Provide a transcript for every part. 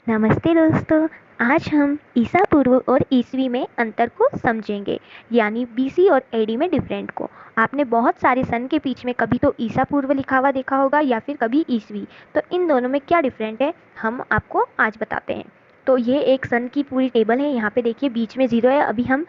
नमस्ते दोस्तों। आज हम ईसा पूर्व और ईसवी में अंतर को समझेंगे, यानी बीसी और एडी में डिफरेंट को। आपने बहुत सारे सन के बीच में कभी तो ईसा पूर्व लिखा हुआ देखा होगा या फिर कभी ईसवी। तो इन दोनों में क्या डिफरेंट है हम आपको आज बताते हैं। तो ये एक सन की पूरी टेबल है। यहाँ पे देखिए बीच में ज़ीरो है। अभी हम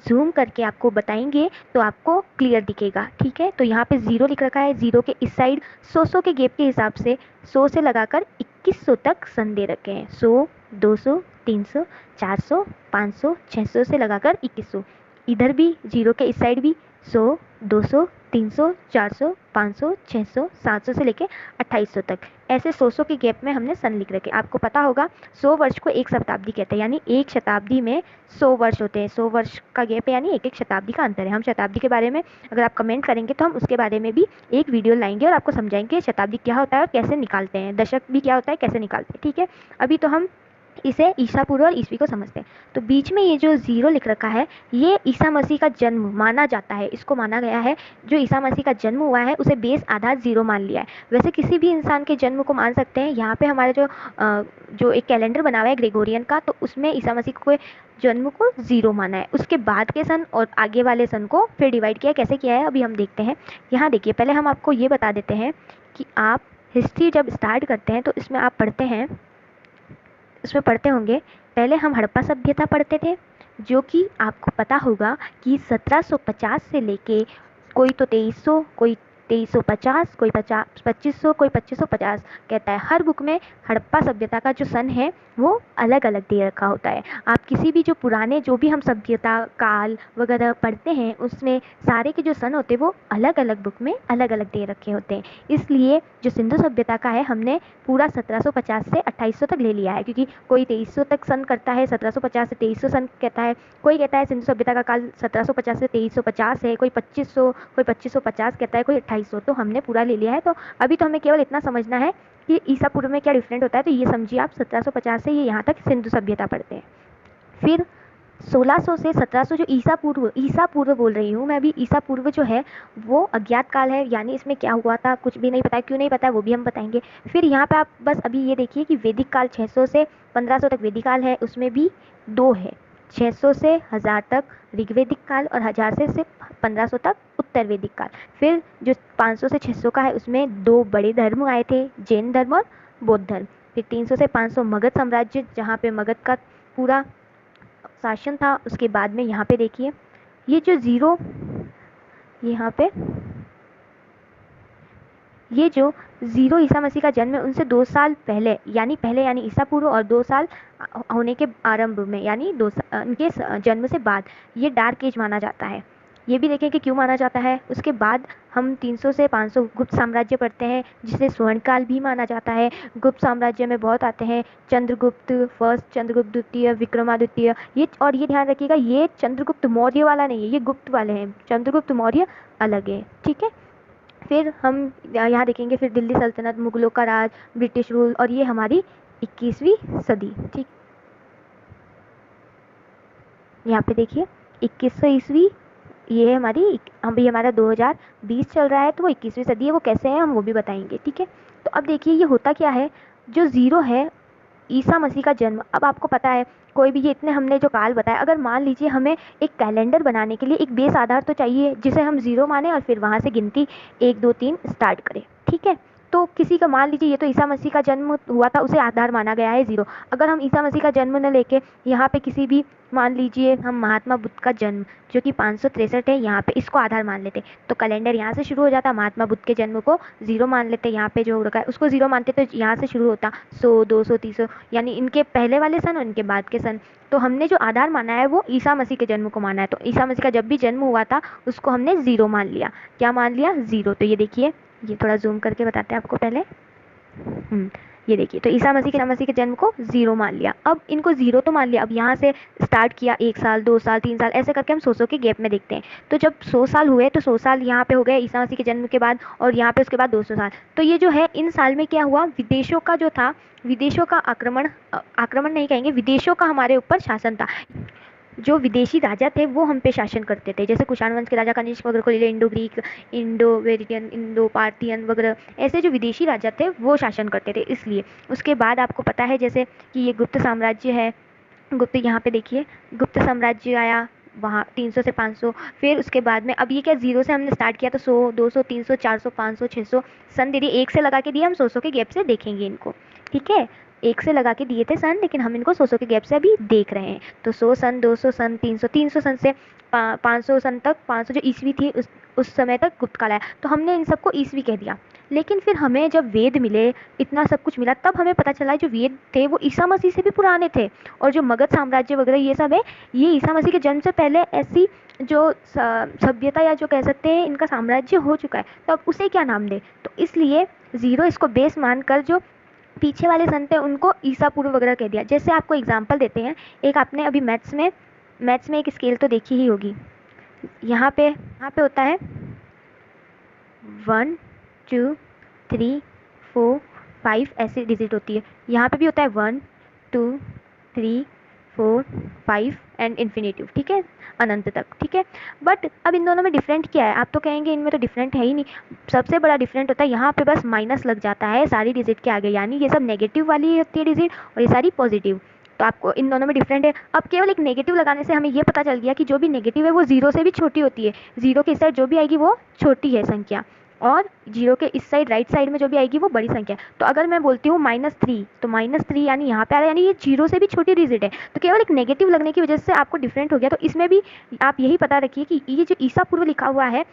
जूम करके आपको बताएंगे तो आपको क्लियर दिखेगा। ठीक है, तो यहाँ पे ज़ीरो लिख रखा है। ज़ीरो के इस साइड 100 के गैप के हिसाब से 100 से लगाकर 2100 तक सन दे रखे हैं। 100, 200, 300, 400, 500, 600 से लगाकर 2100। इधर भी जीरो के इस साइड भी 100, 200, 300, 400, 500, 600, 700 से लेके 2800 तक ऐसे 100 के गैप में हमने सन लिख रखे। आपको पता होगा 100 वर्ष को एक शताब्दी कहते हैं, यानी एक शताब्दी में 100 वर्ष होते हैं। 100 वर्ष का गैप है, यानी एक एक शताब्दी का अंतर है। हम शताब्दी के बारे में अगर आप कमेंट करेंगे तो हम उसके बारे में भी एक वीडियो लाएंगे और आपको समझाएंगे शताब्दी क्या होता है और कैसे निकालते हैं, दशक भी क्या होता है कैसे निकालते हैं। ठीक है, अभी तो हम इसे ईसा पूर्व और ईसवी को समझते हैं। तो बीच में ये जो ज़ीरो लिख रखा है ये ईसा मसीह का जन्म माना जाता है। इसको माना गया है जो ईसा मसीह का जन्म हुआ है उसे बेस आधार ज़ीरो मान लिया है। वैसे किसी भी इंसान के जन्म को मान सकते हैं। यहाँ पे हमारा जो एक कैलेंडर बना हुआ है ग्रेगोरियन का, तो उसमें ईसा मसीह को जन्म को ज़ीरो माना है। उसके बाद के सन और आगे वाले सन को फिर डिवाइड किया। कैसे किया है अभी हम देखते हैं। यहाँ देखिए, पहले हम आपको ये बता देते हैं कि आप हिस्ट्री जब स्टार्ट करते हैं तो इसमें आप पढ़ते हैं, उसमें पढ़ते होंगे। पहले हम हड़प्पा सभ्यता पढ़ते थे, जो कि आपको पता होगा कि 1750 से लेके कोई तो 2300, कोई 2350, कोई 2500, कोई 2550 कहता है। हर बुक में हड़प्पा सभ्यता का जो सन है वो अलग अलग दे रखा होता है। आप किसी भी जो पुराने जो भी हम सभ्यता काल वगैरह पढ़ते हैं उसमें सारे के जो सन होते हैं वो अलग अलग बुक में अलग अलग दे रखे होते हैं। इसलिए जो सिंधु सभ्यता का है हमने पूरा 1750 से 2800 तक ले लिया है, क्योंकि कोई 2300 तक सन करता है, 1750 से 2300 सन कहता है। कोई कहता है सिंधु सभ्यता का काल 1750 से 2350 है, कोई 2500, कोई 2550 कहता है, कोई 2800। तो हमने पूरा ले लिया है। तो अभी तो हमें केवल इतना समझना है कि ईसा पूर्व में क्या डिफरेंट होता है। तो ये समझिए आप 1750 से ये यहाँ तक सिंधु सभ्यता पढ़ते हैं। फिर 1600 से 1700 जो ईसा पूर्व बोल रही हूँ मैं अभी। ईसा पूर्व जो है वो अज्ञात काल है, यानी इसमें क्या हुआ था कुछ भी नहीं पता है। क्यों नहीं पता है वो भी हम बताएंगे। फिर यहाँ पे आप बस अभी ये देखिए कि वैदिक काल 600 से 1500 तक वैदिक काल है, उसमें भी दो है। 600 से 1000 तक ऋग्वैदिक काल और 1000 से 1500 तक उत्तर वैदिक काल। फिर जो 500 से 600 का है उसमें दो बड़े धर्म आए थे, जैन धर्म और बौद्ध धर्म। फिर 300 से 500 मगध साम्राज्य, जहाँ पे मगध का पूरा शासन था। उसके बाद में यहाँ पे देखिए ये जो ज़ीरो, यहाँ पे ये जो ज़ीरो ईसा मसीह का जन्म है उनसे 2 साल पहले यानी ईसा पूर्व और 2 साल होने के आरंभ में, यानी उनके जन्म से बाद ये डार्क एज माना जाता है। ये भी देखें कि क्यों माना जाता है। उसके बाद हम 300 से 500 गुप्त साम्राज्य पढ़ते हैं, जिसे स्वर्णकाल भी माना जाता है। गुप्त साम्राज्य में बहुत आते हैं, चंद्रगुप्त फर्स्ट, चंद्रगुप्त द्वितीय, विक्रमादित्य। ये ध्यान रखिएगा, ये चंद्रगुप्त मौर्य वाला नहीं है, ये गुप्त वाले हैं। चंद्रगुप्त मौर्य अलग है। ठीक है, फिर हम यहाँ देखेंगे फिर दिल्ली सल्तनत, मुगलों का राज, ब्रिटिश रूल, और ये हमारी 21वीं सदी। ठीक, यहाँ पे देखिए 2100 ईस्वी, ये है हमारी अभी हमारा 2020 चल रहा है, तो वो 21वीं सदी है। वो कैसे है हम वो भी बताएंगे। ठीक है, तो अब देखिए ये होता क्या है। जो ज़ीरो है ईसा मसीह का जन्म। अब आपको पता है कोई भी, ये इतने हमने जो काल बताया, अगर मान लीजिए हमें एक कैलेंडर बनाने के लिए एक बेस आधार तो चाहिए जिसे हम ज़ीरो माने और फिर वहाँ से गिनती 1 2 3 स्टार्ट करें। ठीक है, तो किसी का मान लीजिए ये तो ईसा मसीह का जन्म हुआ था, उसे आधार माना गया है ज़ीरो। अगर हम ईसा मसीह का जन्म न लेके यहाँ पे किसी भी, मान लीजिए हम महात्मा बुद्ध का जन्म जो कि 563 है, यहाँ पे इसको आधार मान लेते तो कैलेंडर यहाँ से शुरू हो जाता। महात्मा बुद्ध के जन्म को ज़ीरो मान लेते, यहाँ पे जो रखा है उसको ज़ीरो मानते, तो यहाँ से शुरू होता 100 200 300, यानी इनके पहले वाले सन और इनके बाद के सन। तो हमने जो आधार माना है वो ईसा मसीह के जन्म को माना है। तो ईसा मसीह का जब भी जन्म हुआ था उसको हमने ज़ीरो मान लिया। क्या मान लिया? ज़ीरो। तो ये देखिए, ये थोड़ा जूम करके बताते हैं आपको पहले। ये देखिए, तो ईसा मसीह के जन्म को ज़ीरो मान लिया। अब इनको ज़ीरो तो मान लिया, अब यहाँ से स्टार्ट किया 1 साल 2 साल 3 साल ऐसे करके हम 100 के गैप में देखते हैं। तो जब 100 साल हुए तो 100 साल यहाँ पे हो गए ईसा मसीह के जन्म के बाद, और यहाँ पे उसके बाद 200 साल। तो ये जो है इन साल में क्या हुआ, विदेशों का जो था, विदेशों का आक्रमण नहीं कहेंगे, विदेशों का हमारे ऊपर शासन था। जो विदेशी राजा थे वो हम पे शासन करते थे, जैसे कुषाण वंश के राजा कनिष्क वगैरह को ले लें, इंडो ग्रीक, इंडो वेरियन, इंडो पार्थियन वगैरह, ऐसे जो विदेशी राजा थे वो शासन करते थे। इसलिए उसके बाद आपको पता है जैसे कि ये गुप्त साम्राज्य है, गुप्त, यहाँ पे देखिए गुप्त साम्राज्य आया वहाँ 300 से 500, फिर उसके बाद में अब ये क्या जीरो से हमने स्टार्ट किया तो 100, 200, 300, 400, 500, 600 सन दे दिए, एक से लगा के दिए, हम 100 के गैप से देखेंगे इनको, ठीक है। एक से लगा के दिए थे सन, लेकिन हम इनको 100 के गैप से अभी देख रहे हैं। तो 100 सन, 200 सन, 300, 300 सन से 500 सन तक, 500 जो ईस्वी थी उस समय तक गुप्त काल आया, तो हमने इन सबको ईस्वी कह दिया। लेकिन फिर हमें जब वेद मिले, इतना सब कुछ मिला, तब हमें पता चला जो वेद थे वो ईसा मसीह से भी पुराने थे, और जो मगध साम्राज्य वगैरह ये सब है, ये ईसा मसीह के जन्म से पहले ऐसी जो सभ्यता या जो कह सकते हैं इनका साम्राज्य हो चुका है, तो अब उसे क्या नाम दे। तो इसलिए ज़ीरो इसको बेस मानकर जो पीछे वाले संत हैं उनको ईसा पूर्व वगैरह कह दिया। जैसे आपको एग्जाम्पल देते हैं, एक आपने अभी मैथ्स में एक स्केल तो देखी ही होगी। यहाँ पे होता है 1, 2, 3, 4, 5 ऐसी डिजिट होती है। यहाँ पे भी होता है 1, 2, 3, 4, 5 एंड इन्फिनेटिव, ठीक है, अनंत तक, ठीक है। बट अब इन दोनों में डिफरेंट क्या है, आप तो कहेंगे इनमें तो डिफरेंट है ही नहीं। सबसे बड़ा डिफरेंट होता है यहाँ पे बस माइनस लग जाता है सारी डिजिट के आगे, यानी ये सब नेगेटिव वाली होती है डिजिट और ये सारी पॉजिटिव। तो आपको इन दोनों में डिफरेंट है। अब केवल एक नेगेटिव लगाने से हमें ये पता चल गया कि जो भी नेगेटिव है वो जीरो से भी छोटी होती है, जीरो के इस साइड जो भी आएगी वो छोटी है संख्या, और जीरो के इस साइड राइट साइड में जो भी आएगी वो बड़ी संख्या है। तो अगर मैं बोलती हूँ -3, तो -3 यानी यहाँ पे आ रहा है, यानी ये जीरो से भी छोटी डिजिट है। तो केवल एक नेगेटिव लगने की वजह से आपको डिफरेंट हो गया। तो इसमें भी आप यही पता रखिए कि ये जो ईसा पूर्व लिखा हुआ है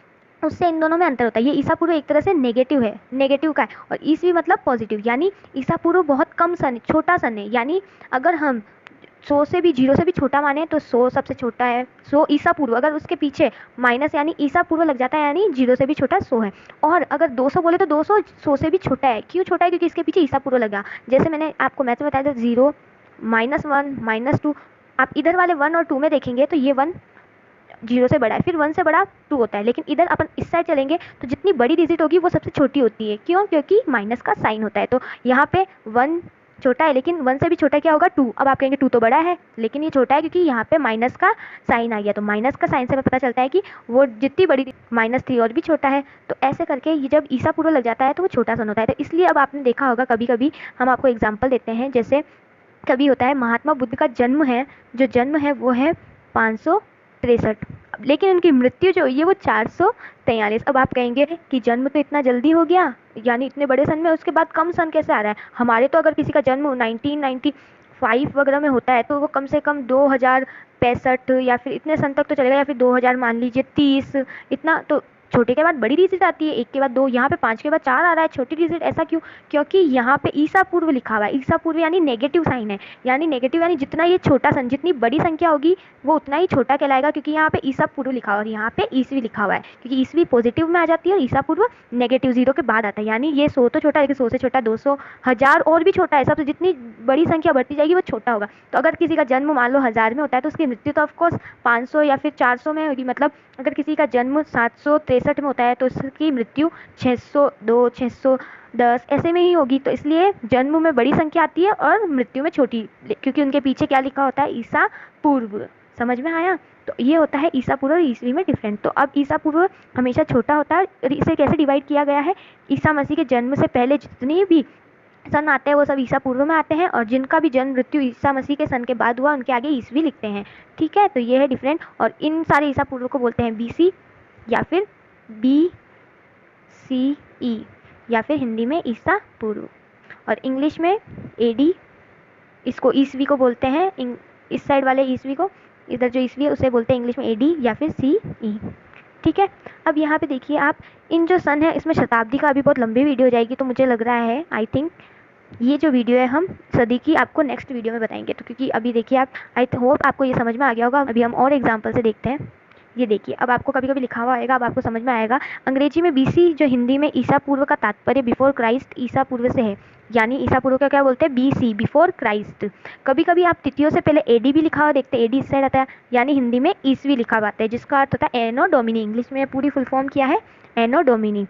उससे इन दोनों में अंतर होता है। ये ईसा पूर्व एक तरह से नेगेटिव है, नेगेटिव का है, और ईसवी मतलब पॉजिटिव, यानी ईसा पूर्व बहुत कम सन, छोटा सन है। यानी अगर हम 100 से भी, जीरो से भी छोटा माने तो 100 सबसे छोटा है, 100 ईसा पूर्व, अगर उसके पीछे माइनस यानी ईसा पूर्व लग जाता है, यानी जीरो से भी छोटा 100 है। और अगर 200 बोले तो 200 100 से भी छोटा है। क्यों छोटा है? क्योंकि इसके पीछे ईसा पूर्व लगा। जैसे मैंने आपको मैथ में बताया था 0, -1, -2, आप इधर वाले 1 और 2 में देखेंगे तो ये 1 जीरो से बड़ा है, फिर 1 से बड़ा 2 होता है। लेकिन इधर अपन इस साइड चलेंगे तो जितनी बड़ी डिजिट होगी वो सबसे छोटी होती है। क्यों? क्योंकि माइनस का साइन होता है। तो यहाँ पे 1 छोटा है, लेकिन 1 से भी छोटा क्या होगा? 2। अब आप कहेंगे 2 तो बड़ा है, लेकिन ये छोटा है क्योंकि यहाँ पे माइनस का साइन आ गया। तो माइनस का साइन से हमें पता चलता है कि वो जितनी बड़ी, -3 और भी छोटा है। तो ऐसे करके ये जब ईसा पूर्व लग जाता है तो वो छोटा सन होता है। तो इसलिए अब आपने देखा होगा कभी कभी हम आपको एग्जाम्पल देते हैं, जैसे कभी होता है महात्मा बुद्ध का जन्म है, जो जन्म है वो है 563, लेकिन उनकी मृत्यु जो हुई है वो 443। अब आप कहेंगे कि जन्म तो इतना जल्दी हो गया, यानी इतने बड़े सन में, उसके बाद कम सन कैसे आ रहा है? हमारे तो अगर किसी का जन्म 1995 वगैरह में होता है तो वो कम से कम 2065 या फिर इतने सन तक तो चलेगा, या फिर 2000 मान लीजिए 30, इतना तो छोटे के बाद बड़ी डिजिट आती है, एक के बाद 2, यहाँ पे 5 के बाद 4 आ रहा है छोटी डिजिट। ऐसा क्यों? क्योंकि यहाँ पे ईसा पूर्व लिखा हुआ है। ईसा पूर्व यानी नेगेटिव साइन है, यानी नेगेटिव यानी जितना ये छोटा सन, जितनी बड़ी संख्या होगी वो उतना ही छोटा कहलाएगा, क्योंकि यहाँ पे ईसा पूर्व लिखा हुआ है और यहाँ पे ईसवी लिखा हुआ है। क्योंकि ईसवी पॉजिटिव में आ जाती है और ईसा पूर्व नेगेटिव, जीरो के बाद आता है। यानी ये 100 तो छोटा है, लेकिन 100 से छोटा 200, 1000 और भी छोटा है। सबसे जितनी बड़ी संख्या बढ़ती जाएगी वो छोटा होगा। तो अगर किसी का जन्म मान लो 1000 में होता है तो उसकी मृत्यु तो ऑफकोर्स 500 या फिर 400 में होगी। मतलब अगर किसी का जन्म 763 में होता है तो उसकी मृत्यु 602, 610 ऐसे में ही होगी। तो इसलिए जन्म में बड़ी संख्या आती है और मृत्यु में छोटी, क्योंकि उनके पीछे क्या लिखा होता है? ईसा पूर्व। समझ में आया? तो ये होता है ईसा पूर्व और ईसवी में डिफरेंट। तो अब ईसा पूर्व हमेशा छोटा होता है, और इसे कैसे डिवाइड किया गया है? ईसा मसीह के जन्म से पहले जितनी भी सन आते हैं वो सब ईसा पूर्व में आते हैं, और जिनका भी जन्म मृत्यु ईसा मसीह के सन के बाद हुआ उनके आगे ईसवी लिखते हैं। ठीक है, तो ये है डिफरेंट। और इन सारे ईसा पूर्व को बोलते हैं BC या फिर BCE, या फिर हिंदी में ईसा पूर्व, और इंग्लिश में AD। इसको ईसवी को बोलते हैं, इस साइड वाले ईसवी को, इधर जो ईसवी है उसे बोलते हैं इंग्लिश में AD या फिर CE। ठीक है, अब यहाँ पे देखिए आप, इन जो सन है इसमें शताब्दी का अभी बहुत लंबी वीडियो हो जाएगी, तो मुझे लग रहा है आई थिंक ये जो वीडियो है हम सदी की आपको नेक्स्ट वीडियो में बताएंगे। तो क्योंकि अभी देखिए आप, आई होप आपको ये समझ में आ गया होगा। अभी हम और एग्जाम्पल से देखते हैं। ये देखिए, अब आपको कभी कभी लिखा हुआ आएगा, अब आपको समझ में आएगा। अंग्रेजी में BC जो हिंदी में ईसा पूर्व का तात्पर्य बिफोर क्राइस्ट, ईसा पूर्व से है। यानी ईसा पूर्व का क्या बोलते हैं? BC, before Christ. कभी कभी आप तिथियों से पहले AD भी लिखा हुआ देखते हैं, AD इस साइड आता है, यानी हिंदी में ईसवी लिखा हुआ आता है, जिसका अर्थ होता है एनो डोमिनी। इंग्लिश में पूरी फुल फॉर्म किया है, एनो डोमिनी।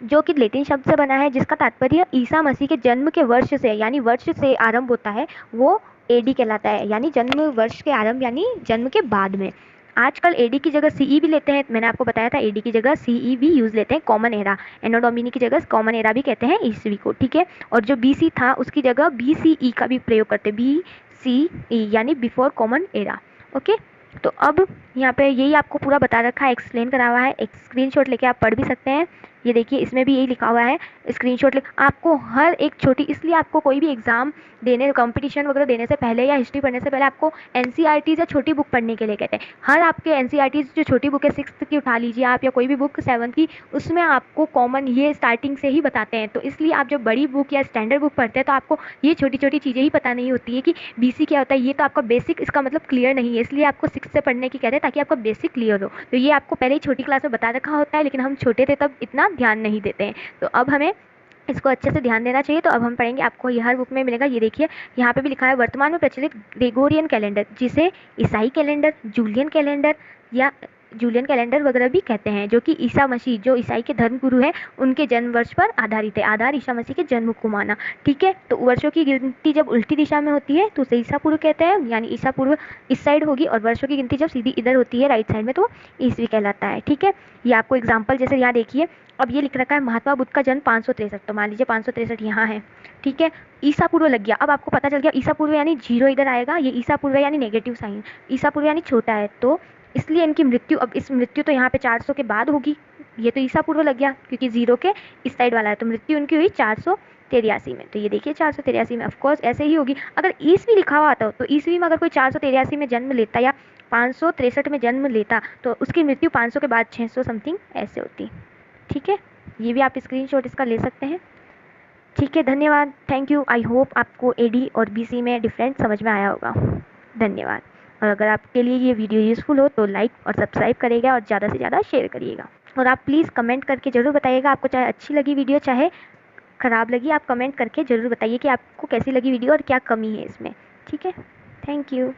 जो कि लैटिन शब्द से बना है, जिसका तात्पर्य ईसा मसीह के जन्म के वर्ष से यानी वर्ष से आरंभ होता है, वो एडी कहलाता है, यानी जन्म वर्ष के आरंभ यानी जन्म के बाद में। आजकल एडी की जगह सीई भी लेते हैं, मैंने आपको बताया था एडी की जगह सीई भी यूज़ लेते हैं, कॉमन एरा, एनो डोमिनी की जगह कॉमन एरा भी कहते हैं ईस्वी को, ठीक है। और जो बीसी था उसकी जगह बीसीई का भी प्रयोग करते हैं, बीसीई यानी बिफोर कॉमन एरा, ओके। तो अब यहाँ पे यही आपको पूरा बता रखा है, एक्सप्लेन करा हुआ है, एक स्क्रीनशॉट लेके आप पढ़ भी सकते हैं। ये देखिए इसमें भी यही लिखा हुआ है, स्क्रीनशॉट आपको हर एक छोटी, इसलिए आपको कोई भी एग्जाम देने, कंपटीशन वगैरह देने से पहले या हिस्ट्री पढ़ने से पहले आपको एनसीईआरटी या छोटी बुक पढ़ने के लिए कहते हैं। हर आपके एनसीईआरटी जो छोटी बुक है 6th की उठा लीजिए आप, या कोई भी बुक 7th की, उसमें आपको कॉमन ये स्टार्टिंग से ही बताते हैं। तो इसलिए आप जब बड़ी बुक या स्टैंडर्ड बुक पढ़ते हैं तो आपको ये छोटी छोटी चीज़ें ही पता नहीं होती है कि बीसी क्या होता है, ये तो आपका बेसिक इसका मतलब क्लियर नहीं है, इसलिए आपको 6th से पढ़ने की कहते हैं ताकि आपका बेसिक क्लियर हो। तो ये आपको पहले ही छोटी क्लास में बता रखा होता है, लेकिन हम छोटे थे तब इतना ध्यान नहीं देते हैं, तो अब हमें इसको अच्छे से ध्यान देना चाहिए। तो अब हम पढ़ेंगे, आपको ये हर बुक में मिलेगा। ये देखिए यहाँ पे भी लिखा है वर्तमान में प्रचलित ग्रेगोरियन कैलेंडर, जिसे ईसाई कैलेंडर, जूलियन कैलेंडर या जूलियन कैलेंडर वगैरह भी कहते हैं, जो कि ईसा मसीह जो ईसाई के धर्म गुरु हैं उनके जन्म वर्ष पर आधारित है। आधार ईसा मसीह के जन्म को माना, ठीक है। तो वर्षों की गिनती जब उल्टी दिशा में होती है तो उसे ईसा पूर्व कहते हैं, यानी ईसा पूर्व इस साइड होगी, और वर्षों की गिनती जब सीधी इधर होती है राइट साइड में तो ईसवी कहलाता है, ठीक है। ये आपको एग्जाम्पल जैसे यहाँ देखिए, अब ये लिख रखा है महात्मा बुद्ध का जन्म 563, तो मान लीजिए 563 यहाँ है, ठीक है। ईसा पूर्व लग गया, अब आपको पता चल गया ईसा पूर्व यानी 0 इधर आएगा, ये ईसा पूर्व यानी नेगेटिव साइन, ईसा पूर्व यानी छोटा है, तो इसलिए इनकी मृत्यु, अब इस मृत्यु तो यहाँ पे 400 के बाद होगी, ये तो ईसा पूर्व लग गया क्योंकि 0 के इस साइड वाला है, तो मृत्यु उनकी हुई 483 में। तो ये देखिए 483 में, ऑफकोर्स ऐसे ही होगी। अगर ईस्वी लिखा हुआ आता तो ईस्वी में अगर कोई 483 में जन्म लेता या 563 में जन्म लेता तो उसकी मृत्यु 500 के बाद 600 समथिंग ऐसे होती, ठीक है। ये भी आप स्क्रीनशॉट इसका ले सकते हैं, ठीक है। धन्यवाद, थैंक यू। आई होप आपको एडी और बीसी में डिफरेंस समझ में आया होगा। धन्यवाद। और अगर आपके लिए ये वीडियो यूज़फुल हो तो लाइक और सब्सक्राइब करिएगा और ज़्यादा से ज़्यादा शेयर करिएगा। और आप प्लीज़ कमेंट करके ज़रूर बताइएगा, आपको चाहे अच्छी लगी वीडियो चाहे ख़राब लगी, आप कमेंट करके ज़रूर बताइए कि आपको कैसी लगी वीडियो और क्या कमी है इसमें, ठीक है। Thank you.